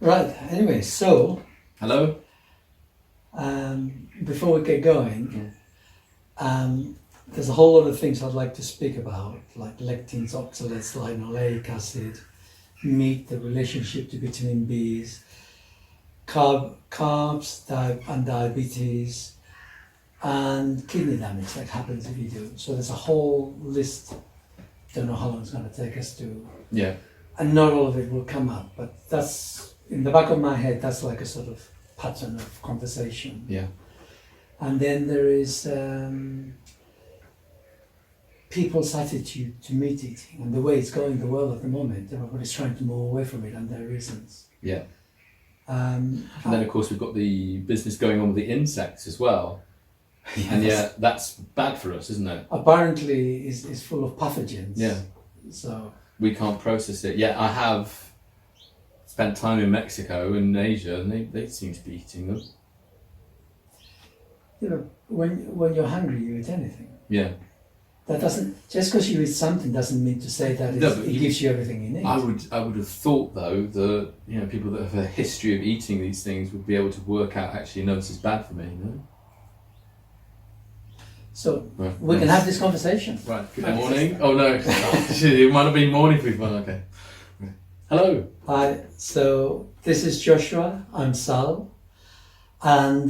Right. Anyway, so Hello? before we get going, there's a whole lot of things I'd like to speak about, like lectins, oxalates, linoleic acid, meat, the relationship between bees, carbs, and diabetes, and kidney damage that happens if you do. So there's a whole list. Don't know how long it's going to take us to, Yeah. and not all of it will come up, but that's in the back of my head. That's like a sort of pattern of conversation. Yeah. And then there is people's attitude to meat eating and the way it's going in the world at the moment. Everybody's trying to move away from it, and there are reasons. Yeah. And then, of course, we've got the business going on with the insects as well. And yeah, that's bad for us, isn't it? Apparently, is full of pathogens. Yeah. So we can't process it. Yeah, I have spent time in Mexico and Asia, and they seem to be eating them. You know, when you're hungry, you eat anything. Yeah. That doesn't, just because you eat something doesn't mean to say that it gives you everything you need. I would have thought though that people that have a history of eating these things would be able to work out, actually, no, this is bad for me. No? So we can have this conversation. Right. Good morning. Oh no, it might have been morning for you. Okay. Hello. Hi. So this is Joshua. I'm Sal, and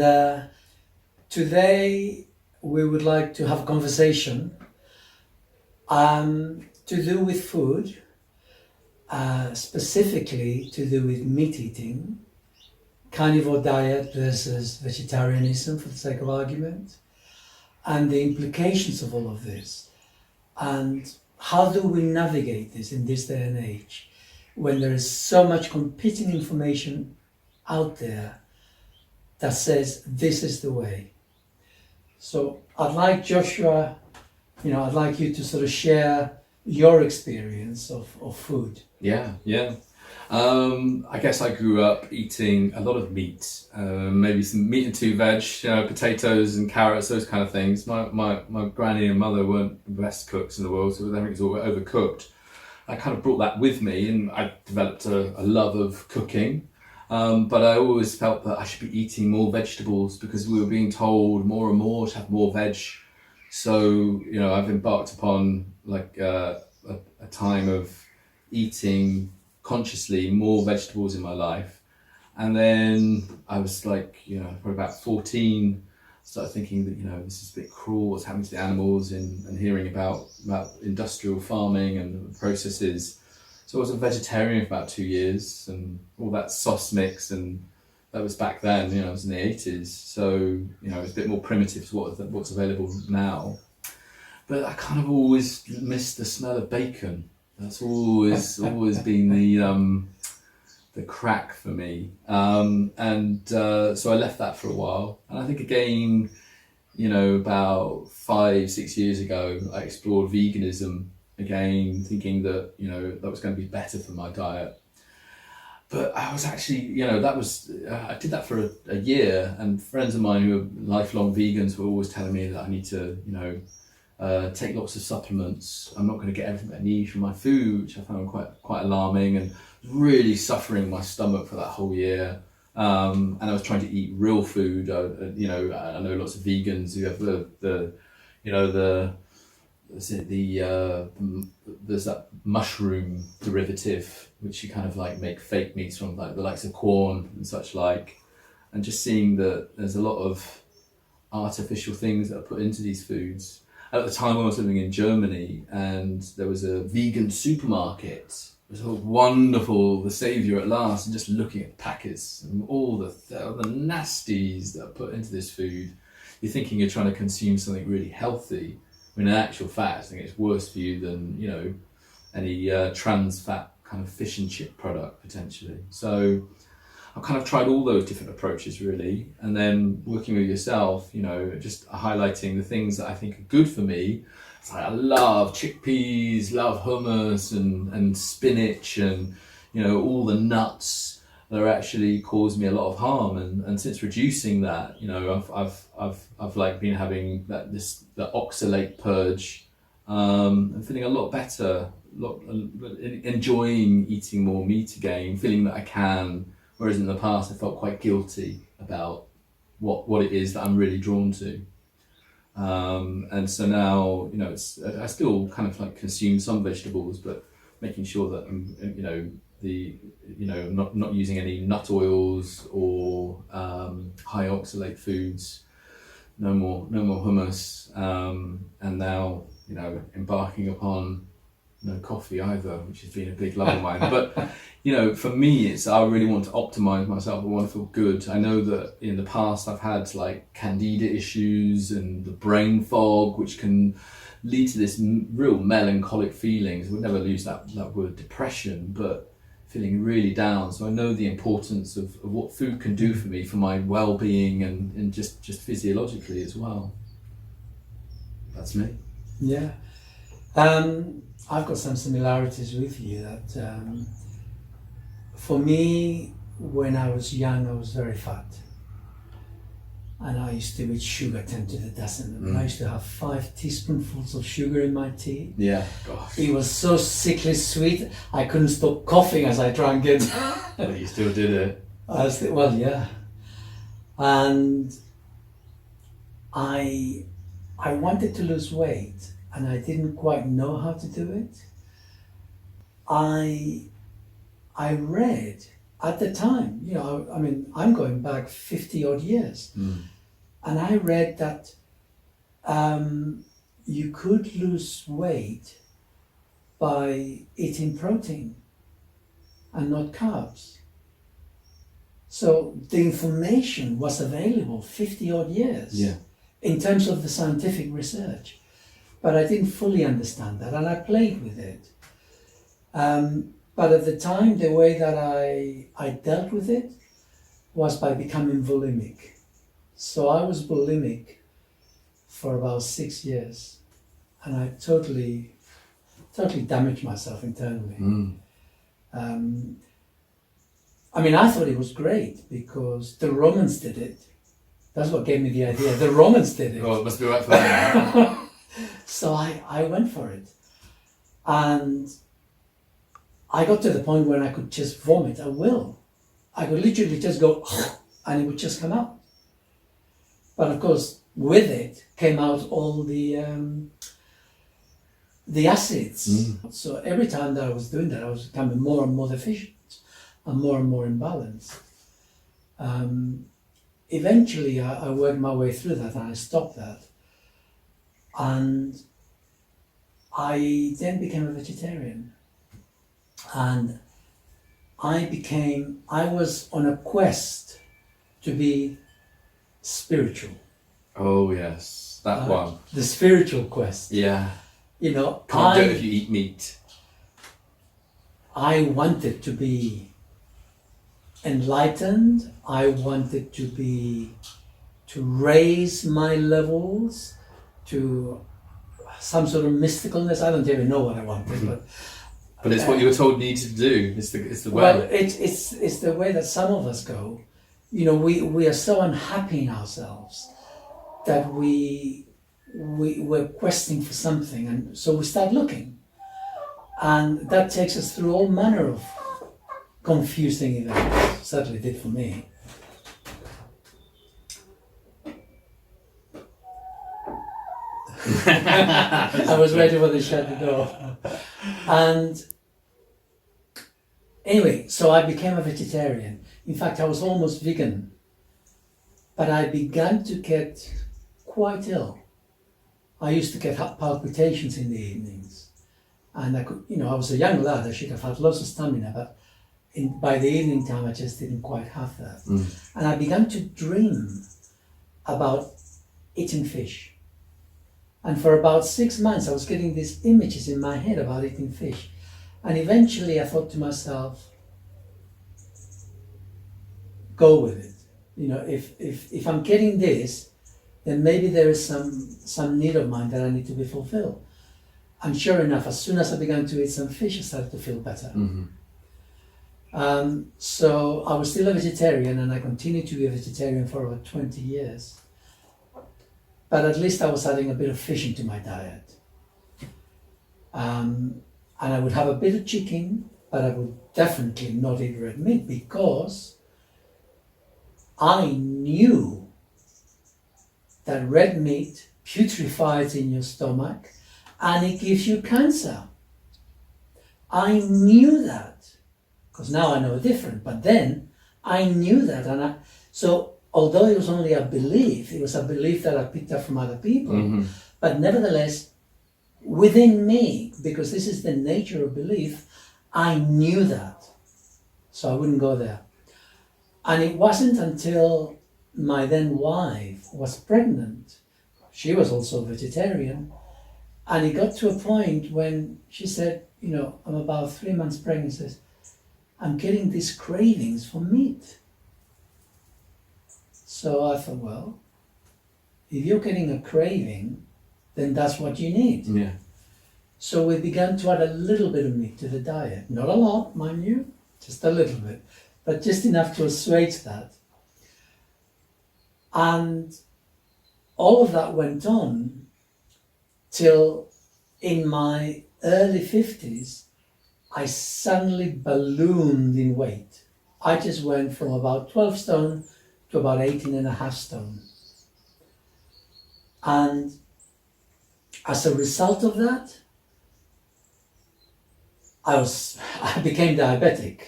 today we would like to have a conversation to do with food, specifically to do with meat eating, carnivore diet versus vegetarianism, for the sake of argument, and the implications of all of this, and how do we navigate this in this day and age when there is so much competing information out there that says this is the way. So I'd like Joshua, I'd like you to sort of share your experience of food. Yeah. I guess I grew up eating a lot of meat, maybe some meat and 2 veg, potatoes and carrots, those kind of things. My granny and mother weren't the best cooks in the world, so everything was all overcooked. I kind of brought that with me, and I developed a love of cooking. But I always felt that I should be eating more vegetables because we were being told more and more to have more veg. So, I've embarked upon like a time of eating consciously more vegetables in my life. And then I was like, probably about 14, started thinking that, this is a bit cruel, what's happening to the animals, and hearing about industrial farming and the processes. So I was a vegetarian for about 2 years, and all that sauce mix, and that was back then, it was in the 80s. So, it's a bit more primitive to what's available now. But I kind of always missed the smell of bacon. That's always been the crack for me. So I left that for a while. And I think again, about 5-6 years ago, I explored veganism again, thinking that, that was going to be better for my diet. But I was actually, I did that for a year, and friends of mine who are lifelong vegans were always telling me that I need to, take lots of supplements. I'm not going to get everything I need from my food, which I found quite alarming, and really suffering my stomach for that whole year. And I was trying to eat real food. I know lots of vegans who have there's that mushroom derivative which you kind of like make fake meats from, like the likes of corn and such like, and just seeing that there's a lot of artificial things that are put into these foods. At the time I was living in Germany, and there was a vegan supermarket. It was all wonderful, the saviour at last, and just looking at the packets and all the nasties that are put into this food. You're thinking you're trying to consume something really healthy, when in actual fact, I think it's worse for you than, any trans fat kind of fish and chip product potentially. So I've kind of tried all those different approaches really, and then working with yourself, just highlighting the things that I think are good for me. It's like I love chickpeas, love hummus and spinach, and all the nuts that are actually cause me a lot of harm. And since reducing that, I've like been having the oxalate purge, and feeling a lot better, enjoying eating more meat again, feeling that I can Whereas in the past, I felt quite guilty about what it is that I'm really drawn to. And so now, you know, I still kind of like consume some vegetables, but making sure that I'm, you know, not using any nut oils or high oxalate foods. No more hummus. And now, you know, embarking upon no coffee either, which has been a big love of mine. But you know, for me, I really want to optimize myself. I want to feel good. I know that in the past I've had like candida issues and the brain fog, which can lead to this real melancholic feelings. We'll never lose that word depression, but feeling really down. So I know the importance of what food can do for me, for my well-being, and just physiologically as well. That's me. Yeah. I've got some similarities with you that for me, when I was young, I was very fat. And I used to eat sugar 10 to the dozen. And I used to have 5 teaspoonfuls of sugar in my tea. Yeah, gosh. It was so sickly sweet, I couldn't stop coughing as I drank it. But you still did it. Well, yeah. And I wanted to lose weight, and I didn't quite know how to do it. I read at the time, you know, I mean, I'm going back 50 odd years, and I read that you could lose weight by eating protein and not carbs. So the information was available 50 odd years in terms of the scientific research, but I didn't fully understand that, and I played with it. But at the time, the way that I dealt with it was by becoming bulimic. So I was bulimic for about 6 years, and I totally damaged myself internally. I mean, I thought it was great because the Romans did it. That's what gave me the idea. The Romans did it. Oh, it must be right for them. So I went for it. And I got to the point where I could just vomit at will. I could literally just go, and it would just come out. But of course, with it came out all the acids. So every time that I was doing that, I was becoming more and more deficient and more imbalanced. Eventually, I worked my way through that, and I stopped that. And I then became a vegetarian. And I was on a quest to be spiritual. Oh yes, that one. The spiritual quest. Yeah. You know, Can't do it if you eat meat. I wanted to be enlightened. I wanted to raise my levels to some sort of mysticalness. I don't even know what I wanted, But it's what you were told needed to do. It's the way. Well, it's the way that some of us go. You know, we are so unhappy in ourselves that we're questing for something, and so we start looking, and that takes us through all manner of confusing events. Certainly did for me. I was ready when they shut the door. And anyway, so I became a vegetarian. In fact, I was almost vegan. But I began to get quite ill. I used to get heart palpitations in the evenings. And I could, you know, I was a young lad, I should have had lots of stamina, but by the evening time I just didn't quite have that. And I began to dream about eating fish. And for about 6 months I was getting these images in my head about eating fish. And eventually I thought to myself, go with it. You know, if I'm getting this, then maybe there is some need of mine that I need to be fulfilled. And sure enough, as soon as I began to eat some fish, I started to feel better. So I was still a vegetarian, and I continued to be a vegetarian for over 20 years. But at least I was adding a bit of fish into my diet. And I would have a bit of chicken, but I would definitely not eat red meat, because I knew that red meat putrefies in your stomach and it gives you cancer. I knew that, because now I know different, but then I knew that. So although it was only a belief, it was a belief that I picked up from other people, but nevertheless, within me, because this is the nature of belief, I knew that. So I wouldn't go there. And it wasn't until my then wife was pregnant, she was also vegetarian, and it got to a point when she said, I'm about 3 months pregnant, says, I'm getting these cravings for meat. So I thought, well, if you're getting a craving, then that's what you need. Yeah. So we began to add a little bit of meat to the diet. Not a lot, mind you, just a little bit, but just enough to assuage that. And all of that went on till in my early 50s, I suddenly ballooned in weight. I just went from about 12 stone to about 18.5 stone. And as a result of that, I became diabetic.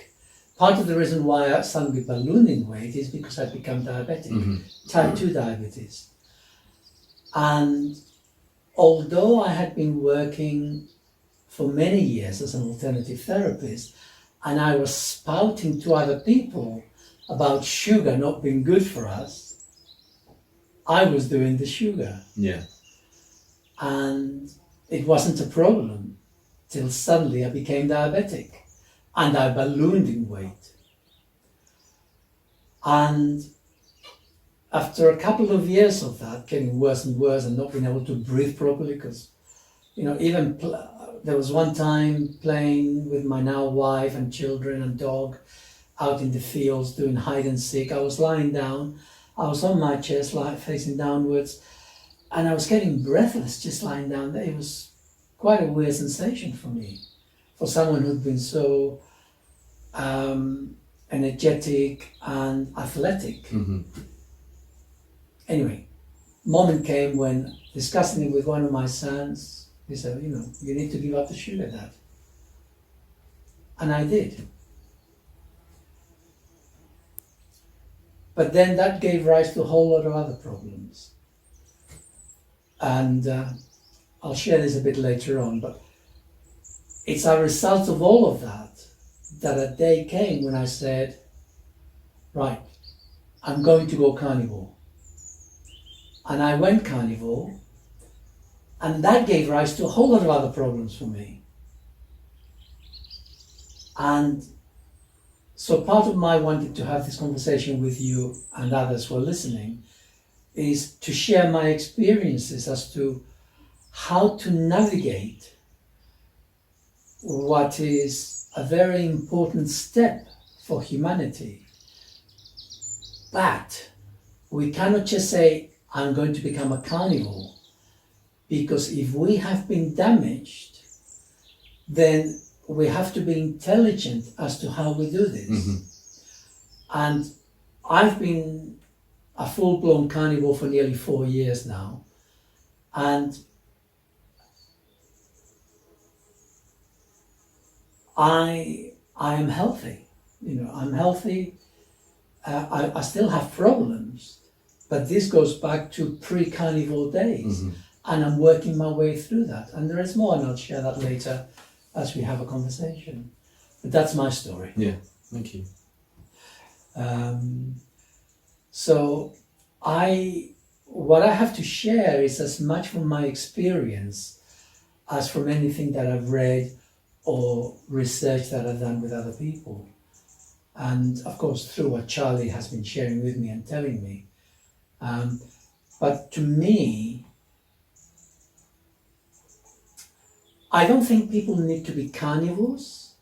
Part of the reason why I suddenly ballooned in weight is because I became diabetic, type 2 diabetes. And although I had been working for many years as an alternative therapist, and I was spouting to other people about sugar not being good for us, I was doing the sugar. Yeah. And it wasn't a problem till suddenly I became diabetic and I ballooned in weight. And after a couple of years of that, getting worse and worse and not being able to breathe properly, because, there was one time playing with my now wife and children and dog out in the fields doing hide and seek. I was lying down, I was on my chest, facing downwards, and I was getting breathless just lying down there. It was quite a weird sensation for me, for someone who'd been so energetic and athletic. Anyway, moment came when, discussing it with one of my sons, he said, you need to give up the sugar, Dad. And I did. But then that gave rise to a whole lot of other problems. And I'll share this a bit later on, but it's a result of all of that, that a day came when I said, right, I'm going to go carnivore. And I went carnivore, and that gave rise to a whole lot of other problems for me. And so part of my wanting to have this conversation with you and others who are listening is to share my experiences as to how to navigate what is a very important step for humanity. But we cannot just say, I'm going to become a carnivore, because if we have been damaged, then we have to be intelligent as to how we do this. And I've been a full-blown carnivore for nearly 4 years now, and I am healthy. I'm healthy. I still have problems, but this goes back to pre-carnivore days, and I'm working my way through that. And there is more, and I'll share that later as we have a conversation. But that's my story. Yeah, thank you. So what I have to share is as much from my experience as from anything that I've read or research that I've done with other people. And of course, through what Charlie has been sharing with me and telling me. But to me, I don't think people need to be carnivores,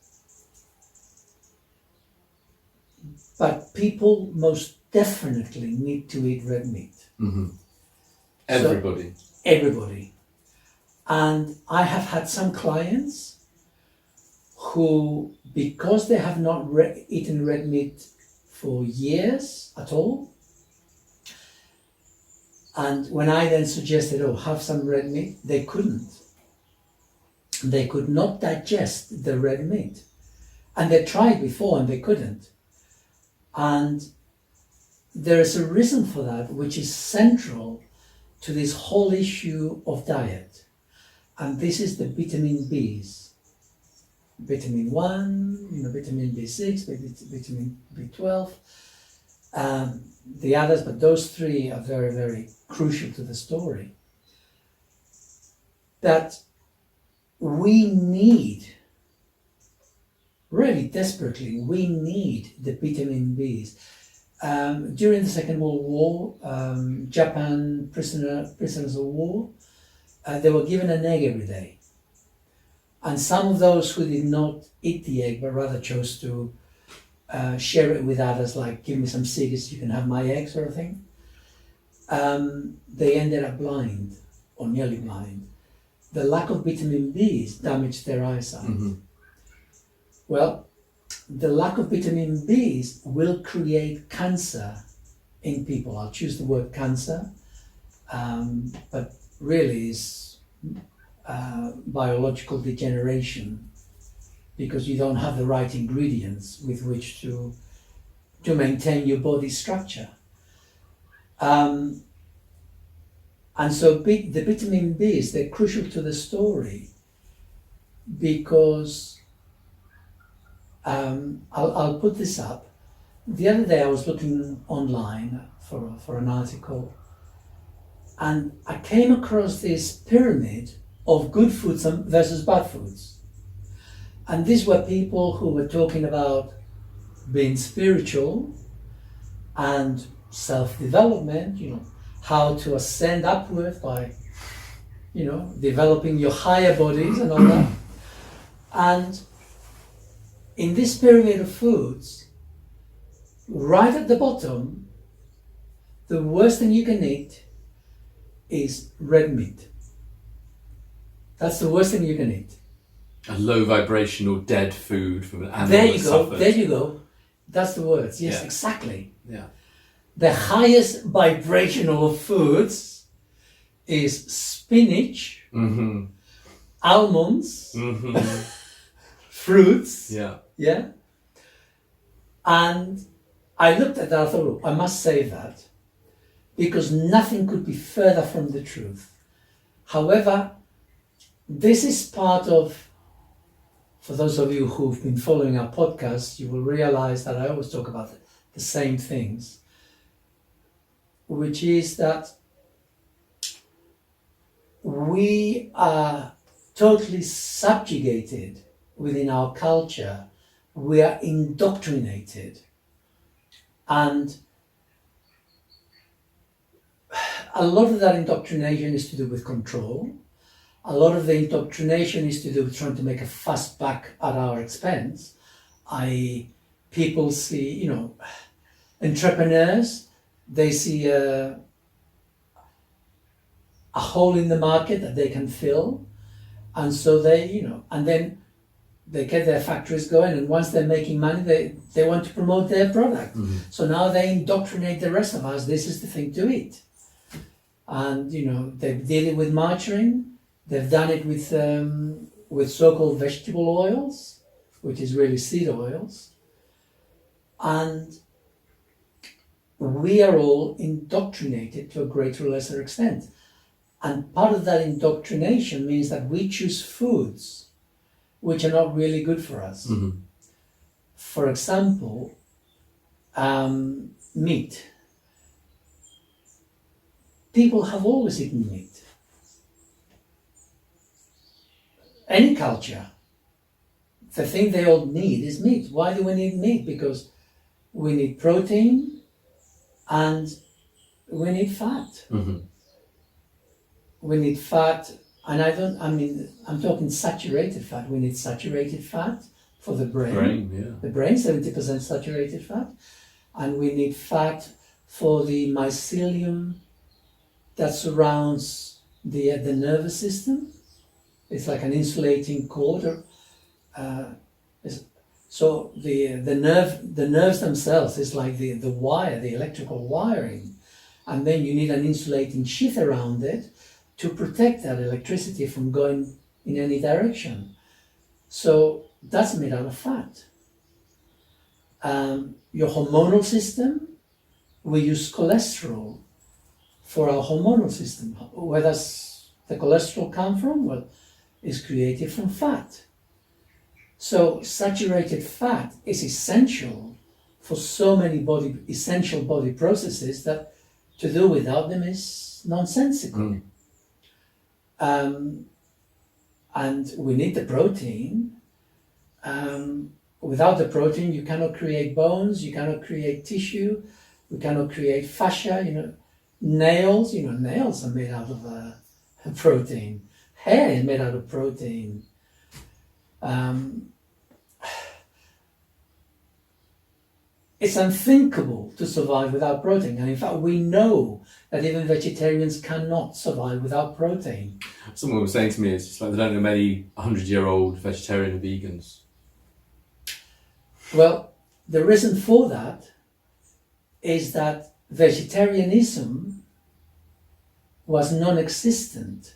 but people most definitely need to eat red meat. Everybody. So, everybody. And I have had some clients who, because they have not eaten red meat for years at all, And when I then suggested, oh, have some red meat, they couldn't. They could not digest the red meat. And they tried before and they couldn't. And there is a reason for that, which is central to this whole issue of diet. And this is the vitamin Bs. Vitamin 1, vitamin B6, vitamin B12, the others, but those three are very, very crucial to the story. That we need, really desperately, we need the vitamin Bs. During the Second World War, Japan prisoners of war, they were given an egg every day. And some of those who did not eat the egg, but rather chose to share it with others, like, give me some cigarettes, you can have my egg, sort of thing, they ended up blind, or nearly blind. The lack of vitamin Bs damaged their eyesight. Mm-hmm. Well, the lack of vitamin Bs will create cancer in people. I'll choose the word cancer, but really is biological degeneration, because you don't have the right ingredients with which to maintain your body structure. And so the vitamin Bs, they're crucial to the story, because I'll put this up. The other day I was looking online for an article, and I came across this pyramid of good foods versus bad foods. And these were people who were talking about being spiritual and self-development, how to ascend upward by, developing your higher bodies and all that. And in this pyramid of foods, right at the bottom, the worst thing you can eat is red meat. That's the worst thing you can eat. A low vibrational dead food from an animal. There you go. That's the words. Yes, Yeah. exactly. Yeah. The highest vibrational of foods is spinach, Mm-hmm. almonds, Mm-hmm. fruits. Yeah. Yeah. And I looked at that, I thought, I must say that, because nothing could be further from the truth. However, this is part of, for those of you who've been following our podcast, you will realize that I always talk about the same things, which is that we are totally subjugated within our culture. We are indoctrinated, and a lot of that indoctrination is to do with control. A lot of the indoctrination is to do with trying to make a fuss back at our expense. People see, entrepreneurs, they see a hole in the market that they can fill, and so they, and then they get their factories going, and once they're making money, they want to promote their product. Mm-hmm. So now they indoctrinate the rest of us. This is the thing to eat. And, they did it with margarine. They've done it with so-called vegetable oils, which is really seed oils. And we are all indoctrinated to a greater or lesser extent. And part of that indoctrination means that we choose foods which are not really good for us. Mm-hmm. For example, meat. People have always eaten meat. Any culture, the thing they all need is meat. Why do we need meat? Because we need protein and we need fat. Mm-hmm. We need fat, and I'm talking saturated fat. We need saturated fat for the brain. The brain, 70% saturated fat. And we need fat for the mycelium that surrounds the nervous system. It's like an insulating cord. So the nerves themselves is like the wire, the electrical wiring. and then you need an insulating sheath around it to protect that electricity from going in any direction. So that's made out of fat. Your hormonal system, we use cholesterol for our hormonal system. Where does the cholesterol come from? Well, it's created from fat. So saturated fat is essential for so many essential body processes that to do without them is nonsensical. And we need the protein. Without the protein, you cannot create bones, you cannot create tissue, we cannot create fascia, nails, nails are made out of protein. Hair is made out of protein. It's unthinkable to survive without protein. And in fact, we know that even vegetarians cannot survive without protein. Someone was saying to me, it's just like they don't know many 100-year-old vegetarian and vegans. Well, the reason for that is that vegetarianism was non-existent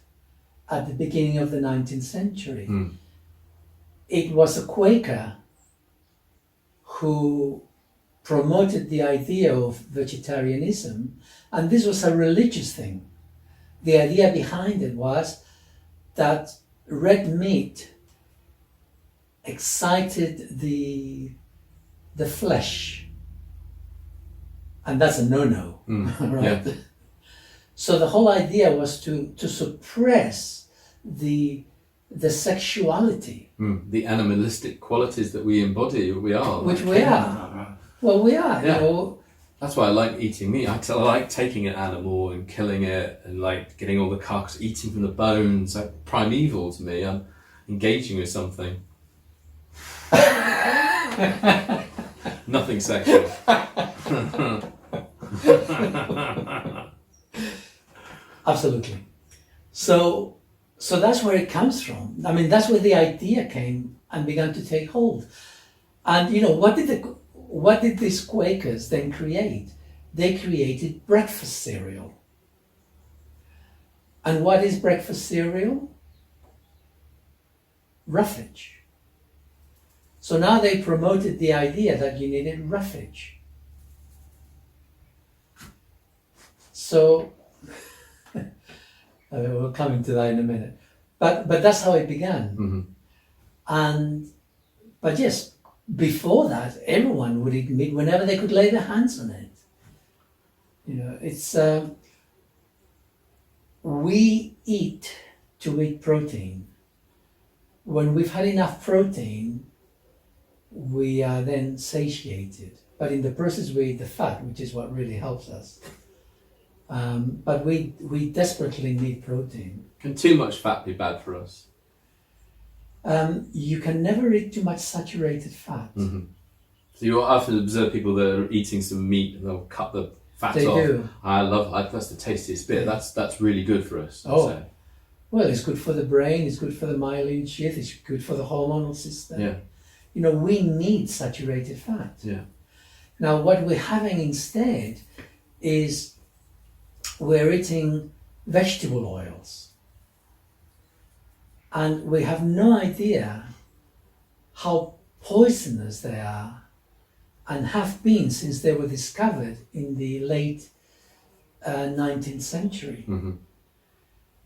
at the beginning of the 19th century. It was a Quaker who promoted the idea of vegetarianism, and this was a religious thing. The idea behind it was that red meat excited the flesh, and that's a no-no, right? Yeah. So the whole idea was to suppress the sexuality, the animalistic qualities that we embody, we are, which we are. Well, we are. Yeah. That's why I like eating meat. I like taking an animal and killing it and like getting all the carcass, eating from the bones. Like primeval to me. I'm engaging with something. Nothing sexual. Absolutely. So that's where it comes from. I mean, that's where the idea came and began to take hold. And what did these Quakers then create? They created breakfast cereal. And what is breakfast cereal? Roughage. So now they promoted the idea that you needed roughage. So, we'll come into that in a minute. But that's how it began. But yes, before that, everyone would eat meat whenever they could lay their hands on it. It's we eat to eat protein. When we've had enough protein, we are then satiated. But in the process, we eat the fat, which is what really helps us. But we desperately need protein. Can too much fat be bad for us? You can never eat too much saturated fat. So you often observe people that are eating some meat and they'll cut the fat They off. do. That's the tastiest bit. That's really good for us. I'd say. Well, it's good for the brain, it's good for the myelin sheath, it's good for the hormonal system. Yeah. We need saturated fat. Yeah. Now, what we're having instead is we're eating vegetable oils. And we have no idea how poisonous they are and have been since they were discovered in the late 19th century.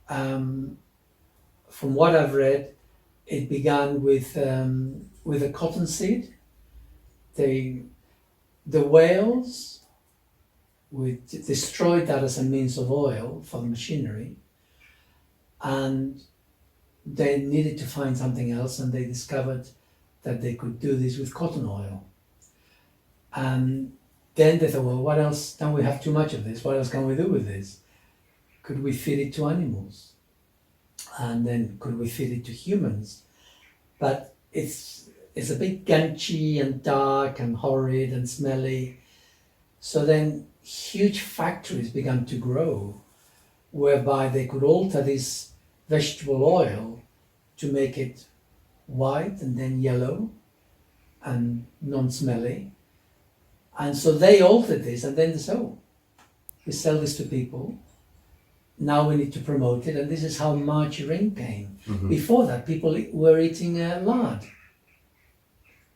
From what I've read, it began with a cottonseed. The whales, we destroyed that as a means of oil for the machinery, and they needed to find something else, and they discovered that they could do this with cotton oil. And then they thought, well, what else? Now we have too much of this. What else can we do with this? Could we feed it to animals? And then could we feed it to humans? But it's a bit ganchy and dark and horrid and smelly. So then huge factories began to grow whereby they could alter this vegetable oil to make it white and then yellow and non-smelly. And so they altered this, and then we sell this to people. Now we need to promote it, and this is how margarine came. Before that, people were eating lard.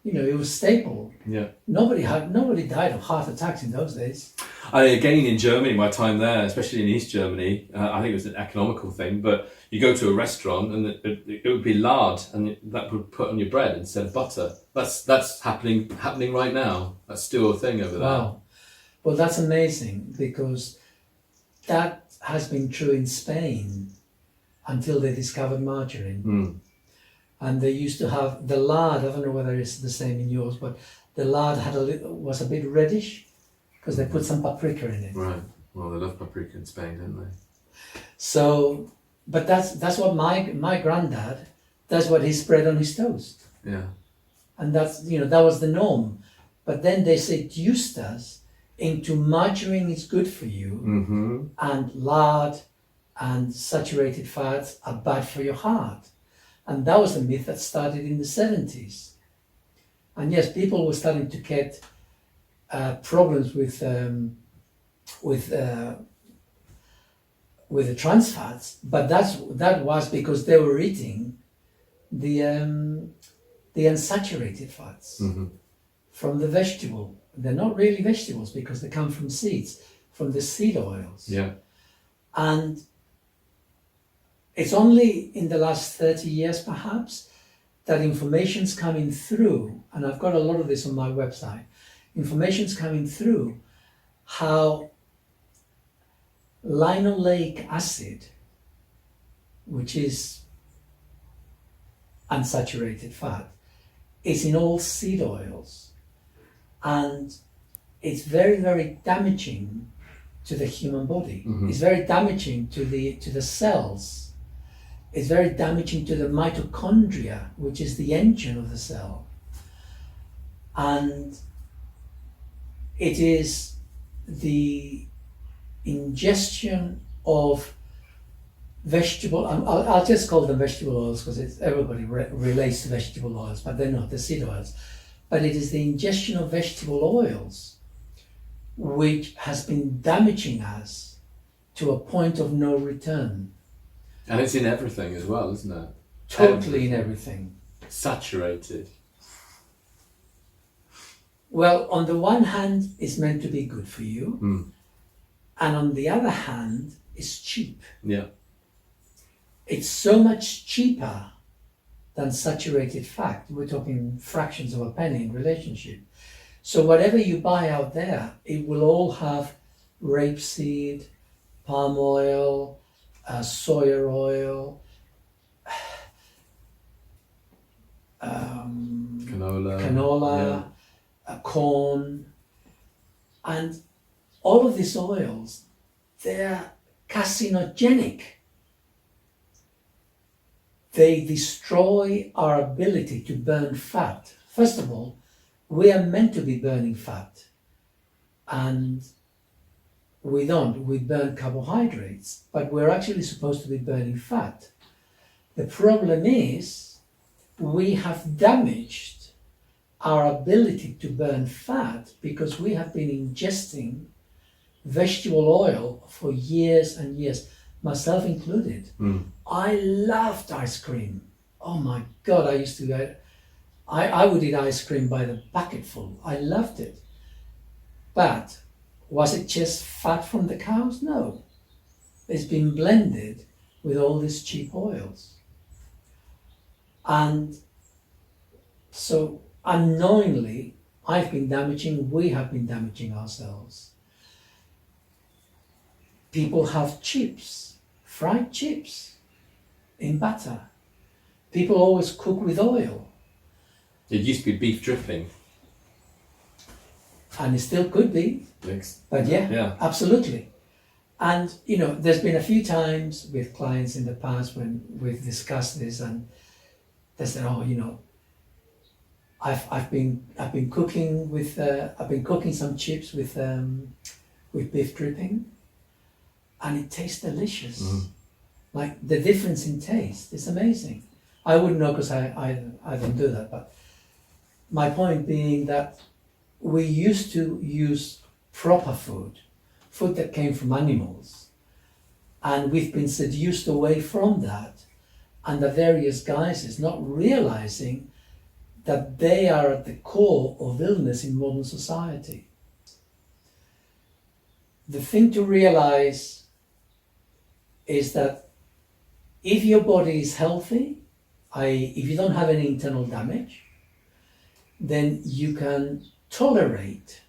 You know, it was staple. Yeah. Nobody died of heart attacks in those days. Again, in Germany, my time there, especially in East Germany, I think it was an economical thing, but you go to a restaurant and it would be lard, and that would put on your bread instead of butter. That's happening right now. That's still a thing over there. Wow. Well, that's amazing, because that has been true in Spain until they discovered margarine. And they used to have the lard. I don't know whether it's the same in yours, but the lard was a bit reddish because they put some paprika in it. Right. Well, they love paprika in Spain, don't they? So, but that's what my granddad, that's what he spread on his toast. Yeah. And that's, that was the norm. But then they seduced us into margarine is good for you, and lard and saturated fats are bad for your heart. And that was a myth that started in the 70s. And yes, people were starting to get problems with the trans fats, but that was because they were eating the unsaturated fats from the vegetable. They're not really vegetables because they come from seeds, from the seed oils. Yeah. And it's only in the last 30 years, perhaps, that information's coming through, and I've got a lot of this on my website, information's coming through how linoleic acid, which is unsaturated fat, is in all seed oils, and it's very, very damaging to the human body. It's very damaging to the cells. It's very damaging to the mitochondria, which is the engine of the cell. And it is the ingestion of vegetable, I'll just call them vegetable oils because everybody relates to vegetable oils, but they're not, they're seed oils. But it is the ingestion of vegetable oils which has been damaging us to a point of no return. And it's in everything as well, isn't it? Totally in everything. Saturated. Well, on the one hand, it's meant to be good for you. And on the other hand, it's cheap. Yeah. It's so much cheaper than saturated fat. We're talking fractions of a penny in relationship. So whatever you buy out there, it will all have rapeseed, palm oil, soya oil, canola, corn, and all of these oils, they're carcinogenic. They destroy our ability to burn fat. First of all, we are meant to be burning fat, and we don't. We burn carbohydrates, but we're actually supposed to be burning fat. The problem is we have damaged our ability to burn fat because we have been ingesting vegetable oil for years and years, myself included. I loved ice cream. Oh my God, I used to I would eat ice cream by the bucketful. I loved it. But was it just fat from the cows? No. It's been blended with all these cheap oils. And so unknowingly, we have been damaging ourselves. People have chips, fried chips in butter. People always cook with oil. It used to be beef dripping. And it still could be. But yeah, absolutely. And there's been a few times with clients in the past when we've discussed this, and they said, I've been cooking some chips with beef dripping, and it tastes delicious. Like the difference in taste is amazing. I wouldn't know because I don't do that, but my point being that we used to use proper food food that came from animals. And we've been seduced away from that under various guises, not realizing that they are at the core of illness in modern society. The thing to realize is that if your body is healthy, i.e. if you don't have any internal damage, then you can tolerate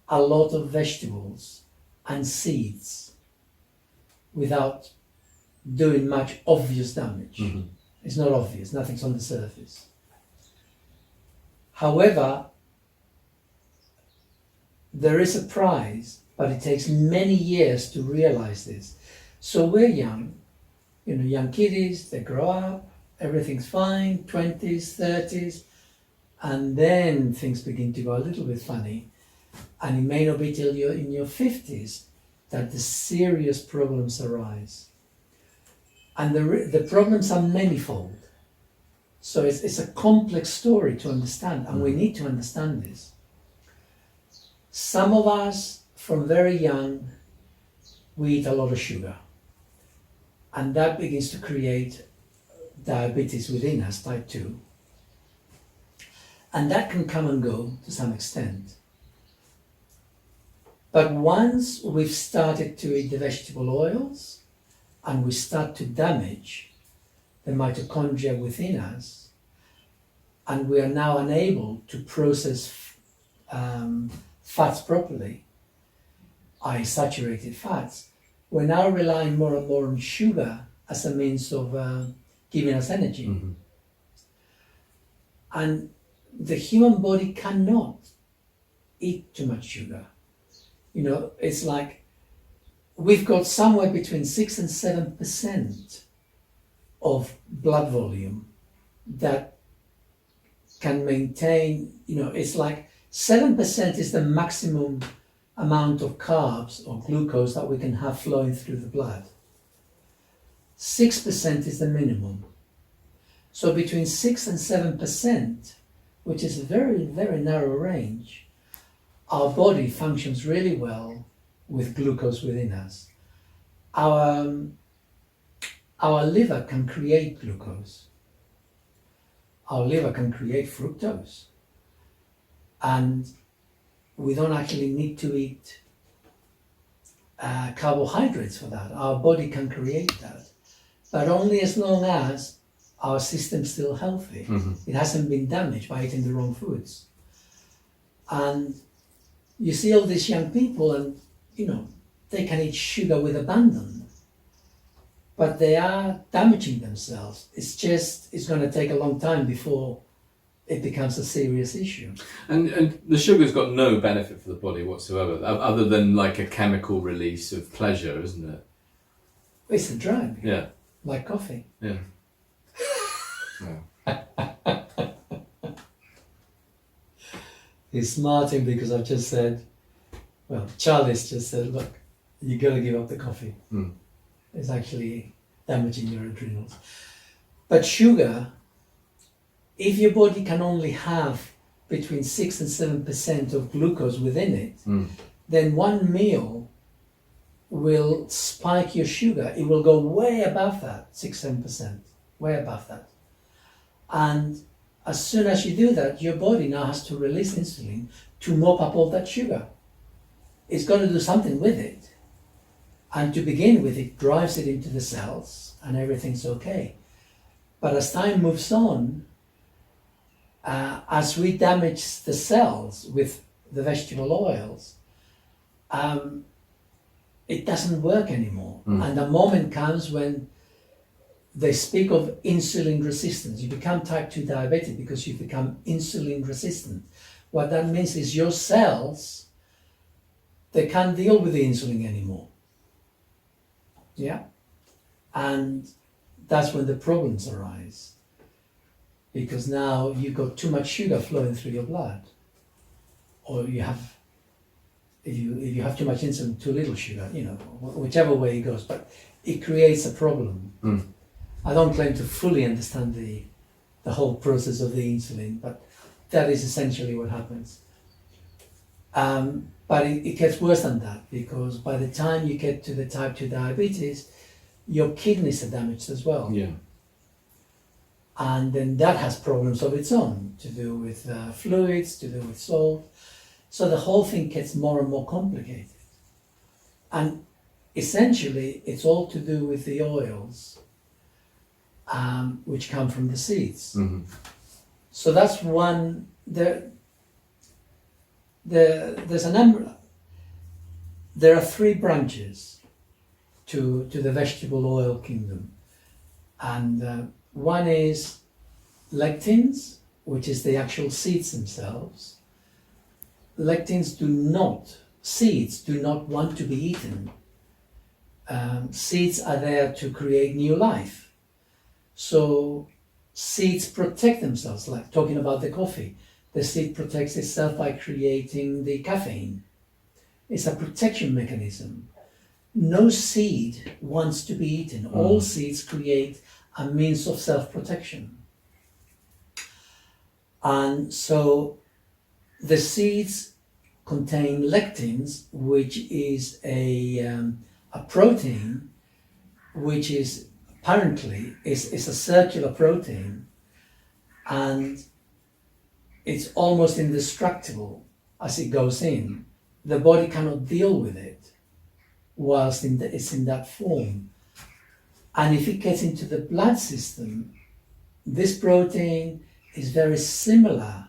a lot of vegetables and seeds without doing much obvious damage. Mm-hmm. It's not obvious, nothing's on the surface. However, there is a price, but it takes many years to realize this. So we're young, young kiddies, they grow up, everything's fine, 20s, 30s, and then things begin to go a little bit funny. And it may not be till you're in your 50s that the serious problems arise. And the problems are manifold. So it's a complex story to understand, and we need to understand this. Some of us, from very young, we eat a lot of sugar. And that begins to create diabetes within us, type 2. And that can come and go to some extent. But once we've started to eat the vegetable oils and we start to damage the mitochondria within us, and we are now unable to process fats properly, i.e. saturated fats, we're now relying more and more on sugar as a means of giving us energy. Mm-hmm. And the human body cannot eat too much sugar. It's like we've got somewhere between 6 and 7% of blood volume that can maintain, it's like 7% is the maximum amount of carbs or glucose that we can have flowing through the blood. 6% is the minimum. So between 6 and 7%, which is a very, very narrow range, our body functions really well with glucose within us. Our liver can create glucose. Our liver can create fructose. And we don't actually need to eat carbohydrates for that. Our body can create that. But only as long as our system's still healthy. Mm-hmm. It hasn't been damaged by eating the wrong foods. And you see all these young people and, they can eat sugar with abandon, but they are damaging themselves. It's going to take a long time before it becomes a serious issue. And the sugar's got no benefit for the body whatsoever, other than like a chemical release of pleasure, isn't it? It's a drug. Yeah. Like coffee. Yeah. Yeah. He's smarting because I've just said, Charlie's just said, look, you got to give up the coffee. Mm. It's actually damaging your adrenals. But sugar, if your body can only have between 6 and 7% of glucose within it, then one meal will spike your sugar. It will go way above that, 6-7%, way above that. And as soon as you do that, your body now has to release insulin to mop up all that sugar. It's got to do something with it. And to begin with, it drives it into the cells and everything's okay. But as time moves on, as we damage the cells with the vegetable oils, it doesn't work anymore. And the moment comes when they speak of insulin resistance. You become type 2 diabetic because you become insulin resistant. What that means is your cells, they can't deal with the insulin anymore. Yeah? And that's when the problems arise. Because now you've got too much sugar flowing through your blood. Or you have, if you have too much insulin, too little sugar, whichever way it goes. But it creates a problem. I don't claim to fully understand the whole process of the insulin, but that is essentially what happens. But it gets worse than that, because by the time you get to the type 2 diabetes, your kidneys are damaged as well. Yeah. And then that has problems of its own to do with fluids, to do with salt. So the whole thing gets more and more complicated. And essentially, it's all to do with the oils, which come from the seeds. Mm-hmm. So that's one. There's a number. There are 3 branches to the vegetable oil kingdom, and one is lectins, which is the actual seeds themselves. Seeds do not want to be eaten. Seeds are there to create new life. So seeds protect themselves, like talking about the coffee. The seed protects itself by creating the caffeine. It's a protection mechanism. No seed wants to be eaten. All seeds create a means of self-protection. And so the seeds contain lectins, which is a protein, which is apparently is a circular protein, and it's almost indestructible as it goes in. The body cannot deal with it whilst it's in that form. And if it gets into the blood system, this protein is very similar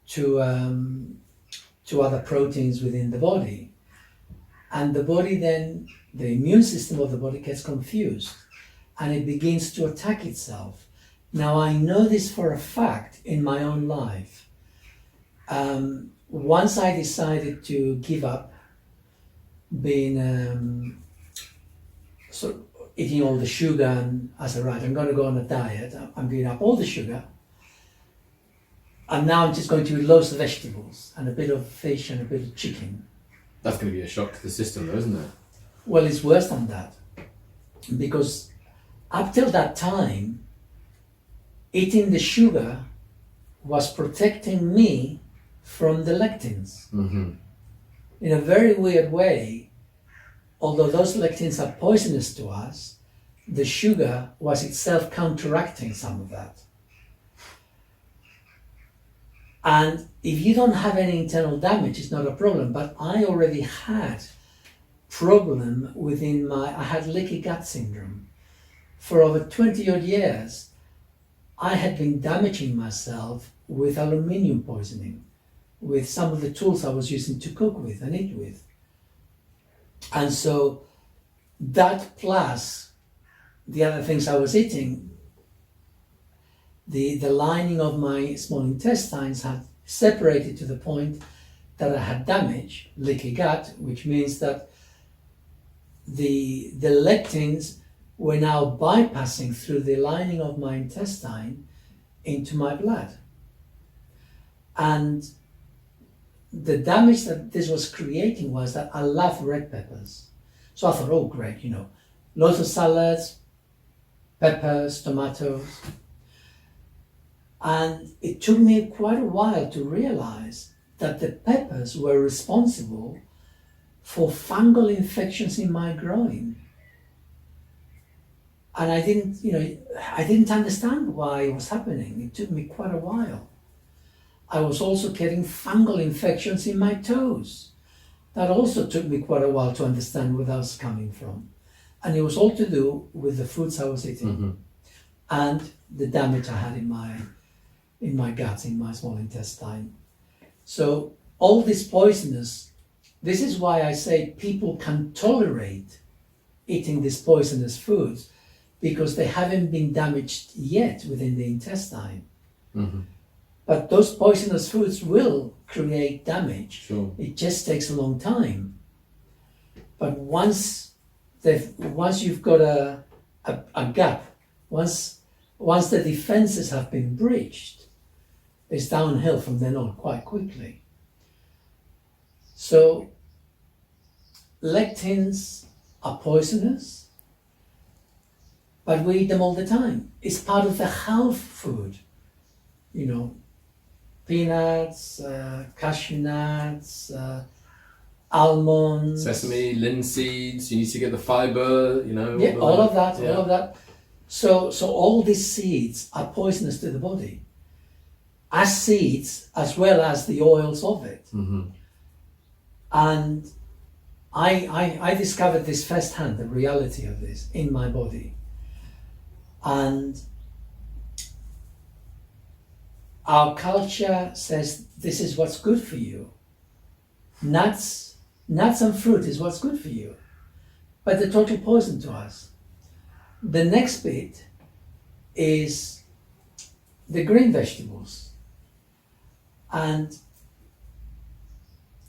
to other proteins within the body. And the body then, the immune system of the body gets confused and it begins to attack itself. Now, I know this for a fact in my own life. Once I decided to give up being eating all the sugar, and I said, right, I'm going to go on a diet. I'm giving up all the sugar. And now I'm just going to eat loads of vegetables and a bit of fish and a bit of chicken. That's going to be a shock to the system, though, isn't it? Well, it's worse than that. Because up till that time, eating the sugar was protecting me from the lectins. Mm-hmm. In a very weird way, although those lectins are poisonous to us, the sugar was itself counteracting some of that. And if you don't have any internal damage, it's not a problem. But I already had problem I had leaky gut syndrome. For over 20 odd years, I had been damaging myself with aluminium poisoning, with some of the tools I was using to cook with and eat with. And so that plus the other things I was eating, the lining of my small intestines had separated to the point that I had damage, leaky gut, which means that the lectins were now bypassing through the lining of my intestine into my blood. And the damage that this was creating was that I love red peppers. So I thought, oh great, loads of salads, peppers, tomatoes. And it took me quite a while to realize that the peppers were responsible for fungal infections in my groin. And I didn't understand why it was happening. It took me quite a while. I was also getting fungal infections in my toes. That also took me quite a while to understand where that was coming from. And it was all to do with the foods I was eating and the damage I had in my gut, in my small intestine. So all this poisonous, this is why I say people can tolerate eating these poisonous foods, because they haven't been damaged yet within the intestine. Mm-hmm. But those poisonous foods will create damage. Sure. It just takes a long time. But once you've got a gap, once the defenses have been breached, it's downhill from then on quite quickly. So lectins are poisonous, but we eat them all the time. It's part of the health food, peanuts, cashew nuts, almonds, Sesame, linseeds. You need to get the fiber. You know. yeah, all of that, Yeah. all of that. So all these seeds are poisonous to the body, as seeds as well as the oils of it. Mm-hmm. And I discovered this firsthand, the reality of this in my body. And our culture says this is what's good for you. Nuts and fruit is what's good for you, but they're total poison to us. The next bit is the green vegetables. And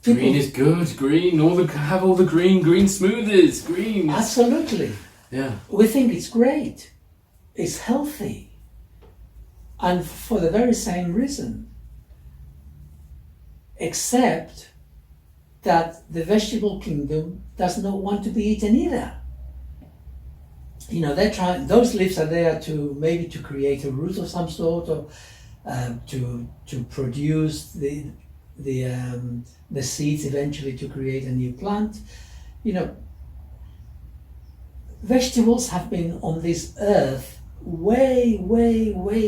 people, Green is good. Green. Have all the green smoothies. Green. absolutely. Yeah. We think it's great, it's healthy, and for the very same reason, except that the vegetable kingdom does not want to be eaten either. You know, they're trying. Those leaves are there to maybe to create a root of some sort, or to produce the seeds eventually to create a new plant. You know, vegetables have been on this earth way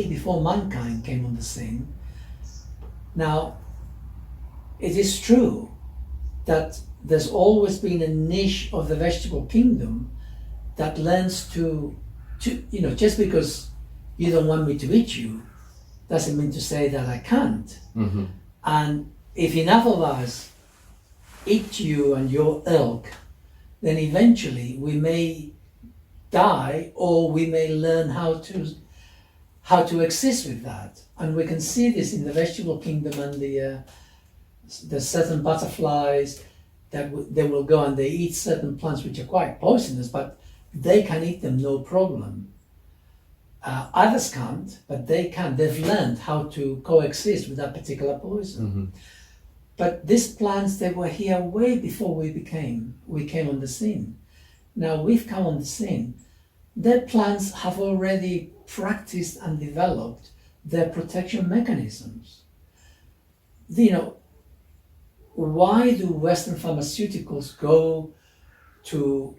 before mankind came on the scene. Now, it is true that there's always been a niche of the vegetable kingdom that learns to you know, just because you don't want me to eat you doesn't mean to say that I can't. Mm-hmm. And if enough of us eat you and your ilk, then eventually we may die, or we may learn how to exist with that. And we can see this in the vegetable kingdom, and the certain butterflies that they will go and they eat certain plants which are quite poisonous, but they can eat them no problem. Others can't, but they can. They've learned how to coexist with that particular poison. Mm-hmm. But these plants, they were here way before we came on the scene. Now we've come on the scene. Their plants have already practiced and developed their protection mechanisms. You know, why do Western pharmaceuticals go to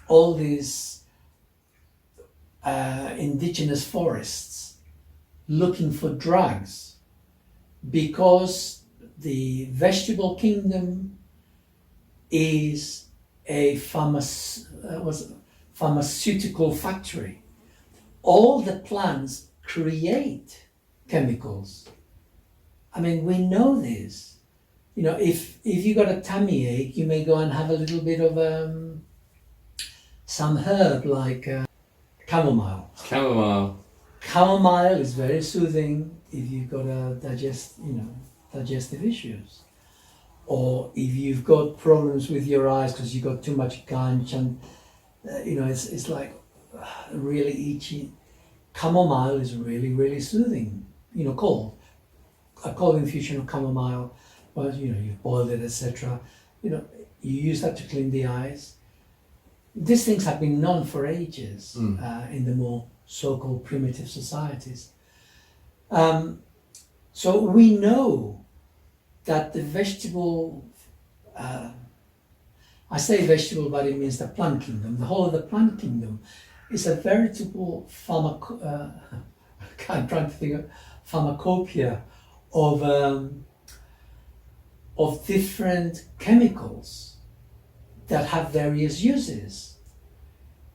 all these indigenous forests looking for drugs? Because the vegetable kingdom is a pharmaceutical factory. All the plants create chemicals. I mean, we know this. You know, if you got a tummy ache, you may go and have a little bit of some herb like chamomile. Chamomile. Chamomile is very soothing if you've got digestive issues, or if you've got problems with your eyes because you've got too much ganj and it's like really itchy. Chamomile is really soothing. You know, a cold infusion of chamomile. Well, you know, you boil it, etc. You know, you use that to clean the eyes. These things have been known for ages in the more so-called primitive societies. So we know that the vegetable, I say vegetable, but it means the plant kingdom. The whole of the plant kingdom is a veritable I'm trying to think of pharmacopoeia of different chemicals that have various uses.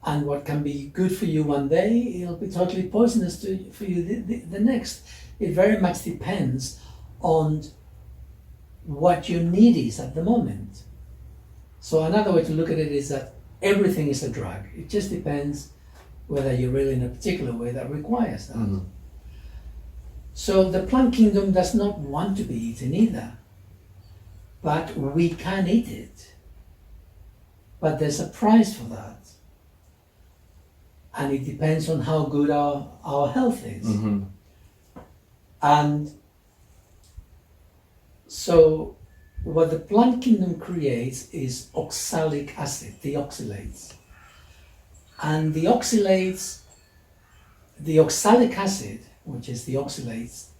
And what can be good for you one day, it'll be totally poisonous for you the next. It very much depends on what your need is at the moment. So another way to look at it is that everything is a drug. It just depends whether you're really in a particular way that requires that. Mm-hmm. So the plant kingdom does not want to be eaten either, but we can eat it. But there's a price for that. And it depends on how good our health is. Mm-hmm. And so what the plant kingdom creates is oxalic acid, the oxalates. And the oxalic acid, which is the oxalates,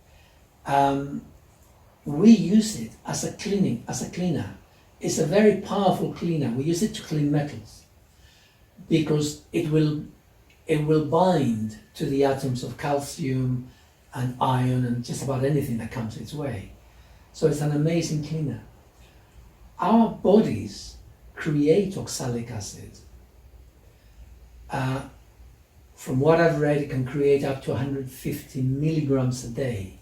we use it as a cleaner. It's a very powerful cleaner. We use it to clean metals because it will bind to the atoms of calcium and iron and just about anything that comes its way. So it's an amazing cleaner. Our bodies create oxalic acid. From what I've read, it can create up to 150 milligrams a day.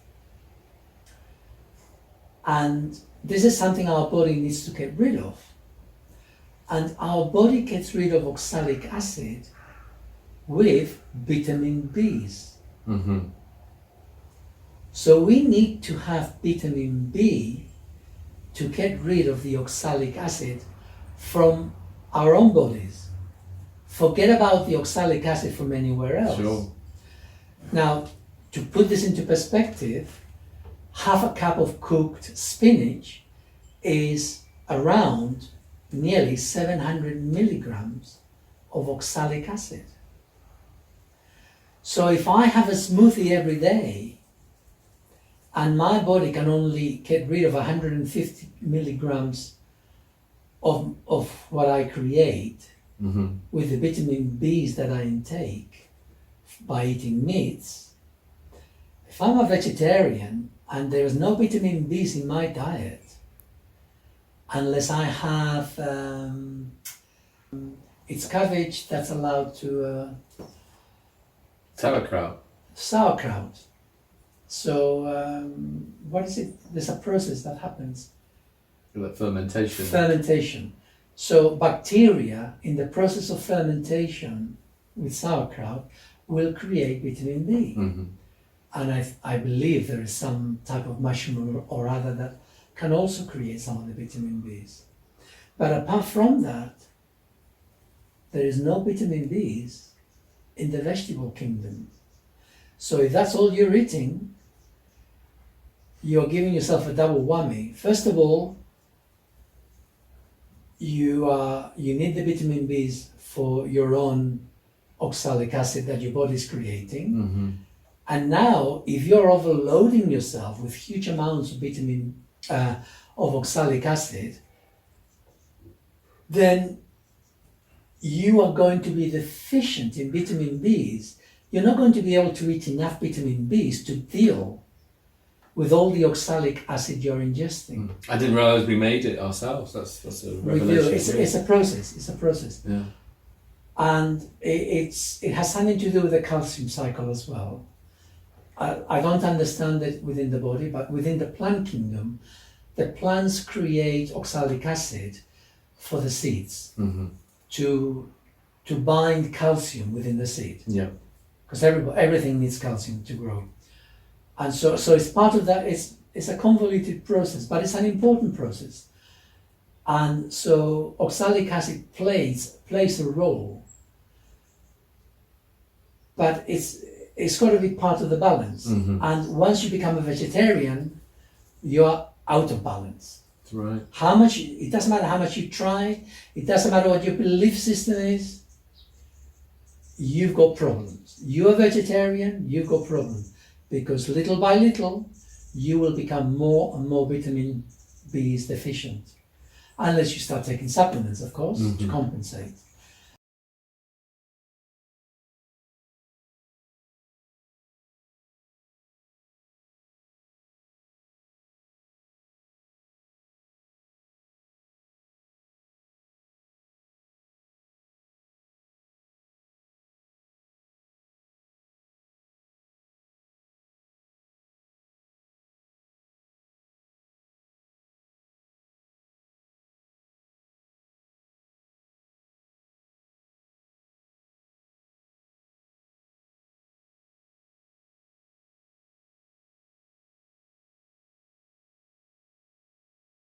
And this is something our body needs to get rid of. And our body gets rid of oxalic acid with vitamin Bs. Mm-hmm. So we need to have vitamin B to get rid of the oxalic acid from our own bodies. Forget about the oxalic acid from anywhere else. Sure. Now, to put this into perspective, half a cup of cooked spinach is around nearly 700 milligrams of oxalic acid. So if I have a smoothie every day and my body can only get rid of 150 milligrams of what I create Mm-hmm. with the vitamin Bs that I intake by eating meats, if I'm a vegetarian and there's no vitamin Bs in my diet, unless I have it's cabbage that's allowed to Sauerkraut. sauerkraut. So what is it? There's a process that happens. Like fermentation. Fermentation. So bacteria in the process of fermentation with sauerkraut will create vitamin B. Mm-hmm. And I believe there is some type of mushroom or other that can also create some of the vitamin Bs. But apart from that, there is no vitamin Bs in the vegetable kingdom. So if that's all you're eating, you're giving yourself a double whammy. First of all, you need the vitamin Bs for your own oxalic acid that your body's creating. Mm-hmm. And now, if you're overloading yourself with huge amounts of of oxalic acid, then you are going to be deficient in vitamin Bs. You're not going to be able to eat enough vitamin Bs to deal with all the oxalic acid you're ingesting. I didn't realise we made it ourselves. That's a We do. revelation. It's a process. It's a process. Yeah. And it has something to do with the calcium cycle as well. I don't understand it within the body, but within the plant kingdom, the plants create oxalic acid for the seeds Mm-hmm. to bind calcium within the seed, Yeah. because everything needs calcium to grow. And so it's part of that. It's a convoluted process, but it's an important process. And so oxalic acid plays a role, but it's got to be part of the balance. Mm-hmm. And once you become a vegetarian, you're out of balance. That's right. It doesn't matter how much you try, it doesn't matter what your belief system is, you've got problems. You're a vegetarian, you've got problems. Because little by little, you will become more and more vitamin Bs deficient. Unless you start taking supplements, of course, to Mm-hmm. compensate.